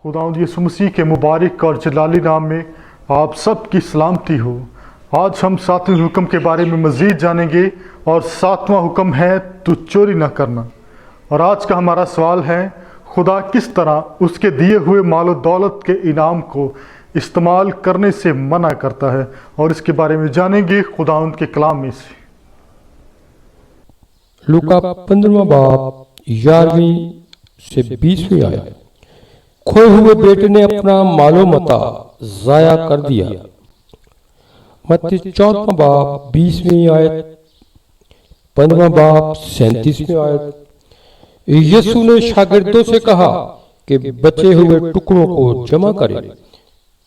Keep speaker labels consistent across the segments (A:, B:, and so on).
A: खुदावंद यीशु मसीह के मुबारक और जलाली नाम में आप सब की सलामती हो। आज हम 7वें हुक्म के बारे में मज़ीद जानेंगे और 7वां हुक्म है तू चोरी न करना। और आज का हमारा सवाल है, खुदा किस तरह उसके दिए हुए मालो दौलत के इनाम को इस्तेमाल करने से मना करता है, और इसके बारे में जानेंगे खुदावंद के कलाम में से।
B: लूका 15वां बाब 11वीं से 20वीं आयत। खोए हुए बेटे ने अपना मालो मता जाया कर दिया। मत्ती 4वां बाब 20वीं आयत, 15वां बाब 37वीं आयत। यीशु ने शागिर्दों से कहा कि बचे हुए टुकड़ों को जमा करें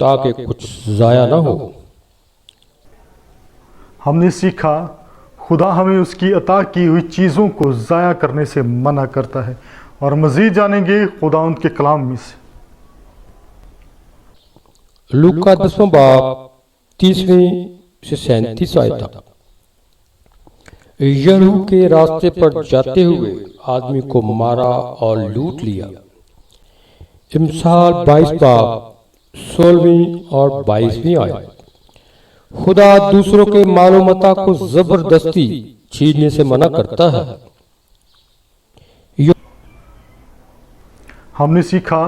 B: ताकि कुछ जाया ना हो।
A: हमने सीखा खुदा हमें उसकी अता की हुई चीज़ों को ज़ाया करने से मना करता है, और मज़ीद जानेंगे खुदावंद के कलाम में से।
B: लूका 10वां बाब 30वीं से 37 आयत तक। यरीहो के रास्ते पर जाते हुए आदमी को मारा और लूट लिया। इमसाल 22 बाब 16वीं और 22वीं आयत। खुदा दूसरों के मालो मता को जबरदस्ती छीनने से मना करता है।
A: हमने सीखा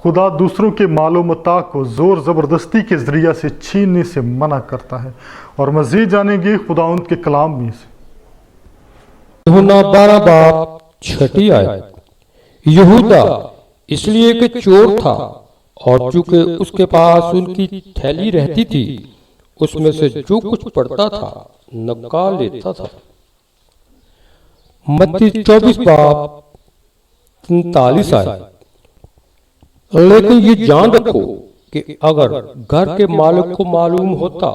A: खुदा दूसरों के मालो मता को ज़ोर ज़बरदस्ती के ज़रिया से छीनने से मना करता है, और मज़ीद जानेंगे खुदावंद के कलाम में से।
B: यूहन्ना 12 बाब 6 आयत। यहूदा इसलिए कि चोर था, और चूंकि उसके पास उनकी थैली रहती थी, उसमें से जो कुछ पड़ता था निकाल लेता था। मत्ती 24 बाब 43 आयत। लेकिन ये जान रखो कि अगर घर के मालिक को मालूम होता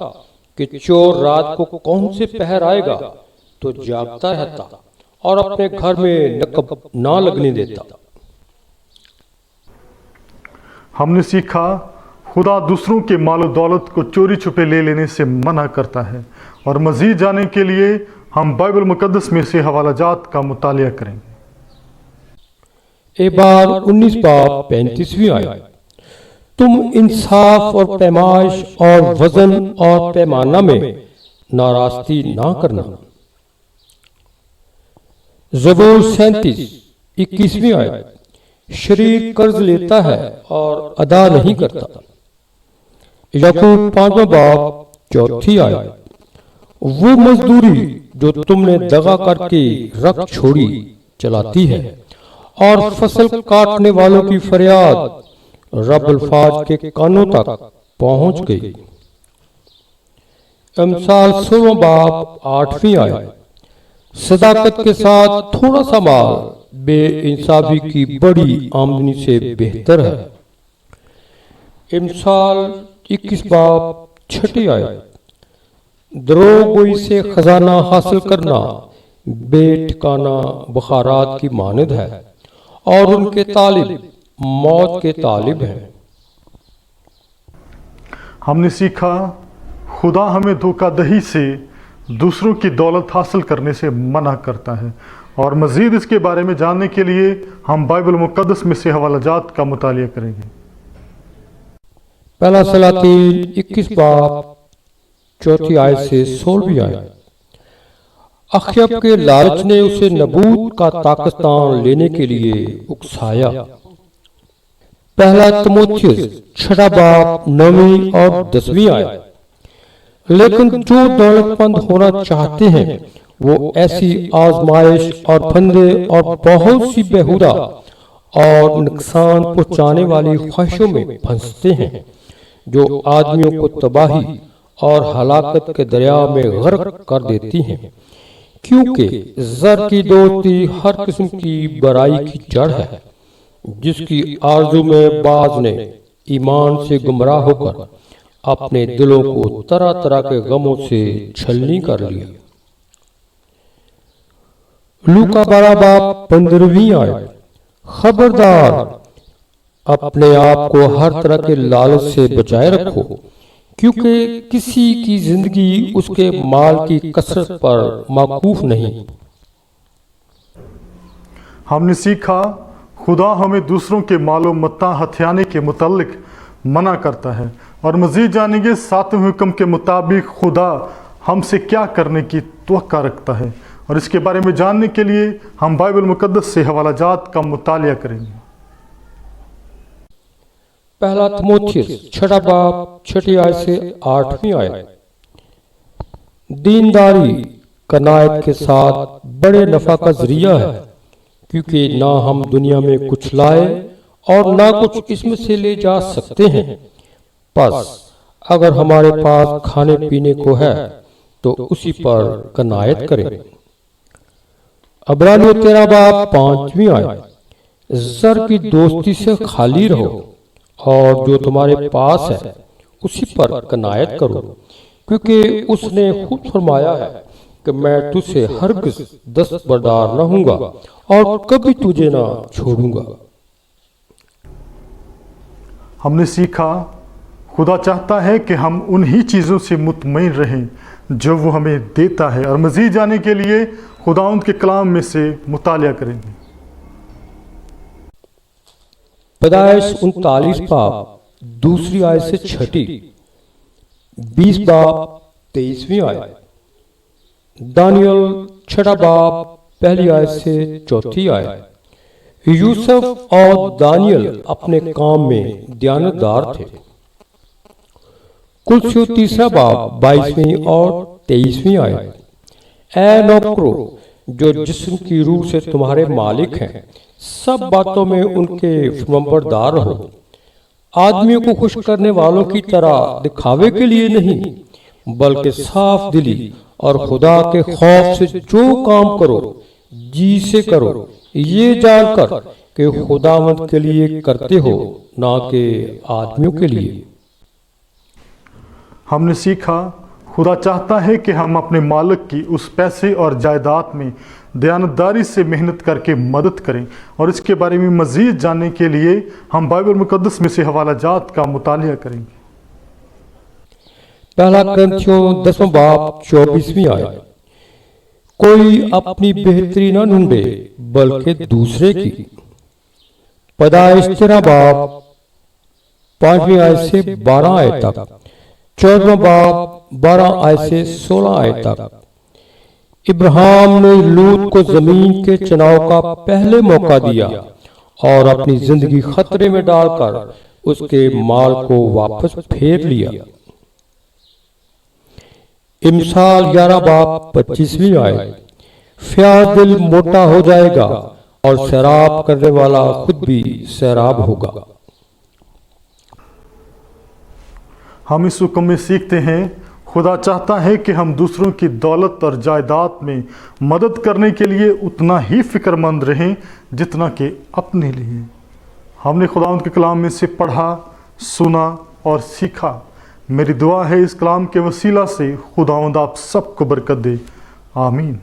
B: कि चोर रात को कौन से पहर आएगा, तो जागता रहता और अपने घर में नकब ना लगने देता।
A: हमने सीखा खुदा दूसरों के मालो दौलत को चोरी छुपे ले लेने से मना करता है, और मज़ीद जानने के लिए हम बाइबल मुकद्दस में से हवाला जात का मुतालिया करेंगे।
B: एबार 19 बाब 35वीं आयत। तुम इंसाफ और पैमाइश और वजन और पैमाना में नाराज़गी ना करना। ज़बूर 37 21वीं आयत। शरीक कर्ज लेता है और अदा नहीं करता। याकूब 5वां बाब 4 आयत। वो मजदूरी जो तुमने दगा करके रख छोड़ी चलाती है, और फसल काटने वालों की फरियाद रब अल्फाज के कानों तक पहुंच गई। अमसाल 16वां बाब 8वीं आयत। सदाकत के साथ थोड़ा सा माल बेइंसाफी की बड़ी आमदनी से बेहतर है। इमसाल 21 बाब 6 आयत। द्रोहगोई से खजाना हासिल करना बेठिकाना बखारात की मानद है, और उनके तालिब मौत के तालिब हैं।
A: हमने सीखा खुदा हमें धोखाधड़ी से दूसरों की दौलत हासिल करने से मना करता है, और मज़ीद इसके बारे में जानने के लिए हम बाइबल मुकद्दस में से हवाला जात का मुतालिया करेंगे।
B: पहला सलातीन 21 बाब 4 आयत से 16वीं आयत। अख्यब के लालच ने उसे नबूत का ताकिस्तान लेने के लिए उकसाया। पहला तिमोथियुस 6 बाब 9वीं और 10वीं आयत। लेकिन जो दौलतमंद होना चाहते हैं वो ऐसी आजमाइश और फंदे और बहुत सी बेहुदा और नुकसान पहुंचाने वाली ख्वाहिशों में फंसते हैं, जो आदमियों को तबाही और हलाकत के दरिया में गर्क कर देती हैं। क्योंकि ज़र की दोस्ती हर किस्म की बुराई की जड़ है, जिसकी आरज़ू में बाज ने ईमान से गुमराह होकर अपने दिलों को तरह तरह के गमों से छलनी कर लिया। लूका 12 बाब 15वीं आयत। खबरदार, अपने आप को हर तरह के लालच से बचाए रखो, क्योंकि किसी की जिंदगी उसके माल की कसरत पर मौकूफ नहीं।
A: हमने सीखा खुदा हमें दूसरों के मालो मत्ता हथियाने के मुतल्लिक मना करता है। और मज़ीद जानेंगे 7वें हुक्म के मुताबिक खुदा हमसे क्या करने की तवक्का रखता है, और इसके बारे में जानने के लिए हम बाइबल मुकद्दस से हवालाजात का मुतालिया करेंगे।
B: पहला तिमोथियस 6 बाब 6 आयत से 8वीं आयत। दीनदारी कनायत के साथ बड़े नफा का जरिया है, क्योंकि ना हम दुनिया में कुछ लाए और ना कुछ इसमें से ले जा सकते हैं। बस अगर हमारे पास खाने पीने को है तो उसी पर कनायत करें। अब्रानियों 13 बाब 5वीं आयत। ज़र की दोस्ती से खाली रहो और जो तुम्हारे पास है उसी पर कनायत करो, क्योंकि उसने खुद फरमाया है कि मैं तुझसे हरगिज़ दस्तबरदार न हूँगा और कभी तुझे ना छोड़ूंगा।
A: हमने सीखा खुदा चाहता है कि हम उन्हीं चीज़ों से मुतमईन रहें जो वो हमें देता है, और मज़ीद जानने के लिए खुदावंद के कलाम में से मुतालिया करेंगे।
B: पैदाइश 39 बाब 2 आयत से 6, 20 बाब 23वीं आयत। दानियल 6 बाब 1 आयत से 4 आयत। यूसुफ और दानियल अपने काम में दयानतदार थे। कुलसियों 3 बाब 22वीं और 23वीं आयत। ऐ नौकरों, जो जिस्म की रूह से तुम्हारे मालिक हैं, सब बातों में उनके फरमाबरदार रहो, आदमियों को खुश करने वालों की तरह दिखावे के लिए नहीं, बल्कि साफ दिली और खुदा के खौफ से जो काम करो जी से करो, ये जानकर कि खुदावंद के लिए करते हो, ना कि आदमियों के लिए।
A: हमने सीखा खुदा चाहता है कि हम अपने मालिक की उस पैसे और जायदाद में दयानतदारी से मेहनत करके मदद करें, और इसके बारे में मज़ीद जानने के लिए हम बाइबल मुकद्दस में से हवालाजात का मुतालिया करेंगे।
B: पहला कुरिन्थियों 10 बाब 24वीं आयत। कोई अपनी बेहतरी न ढूंढे बल्कि दूसरे की। पैदाइश 13 बाब 5वीं आयत से 12 आयत तक। 14 बाब 12 आयत से 16 आयत तक। इब्राहिम ने लूत को जमीन के चुनाव का पहले मौका दिया और अपनी जिंदगी खतरे में डालकर उसके माल को वापस फेर लिया। इमसाल 11 बाब 25वीं आयत। फ्यार दिल मोटा हो जाएगा और शराब करने वाला खुद भी शराब होगा।
A: हम इस हुक्म में सीखते हैं खुदा चाहता है कि हम दूसरों की दौलत और जायदाद में मदद करने के लिए उतना ही फिक्रमंद रहें जितना कि अपने लिए। हमने खुदावंद के कलाम में से पढ़ा, सुना और सीखा। मेरी दुआ है इस कलाम के वसीला से खुदावंद आप सबको बरकत दे। आमीन।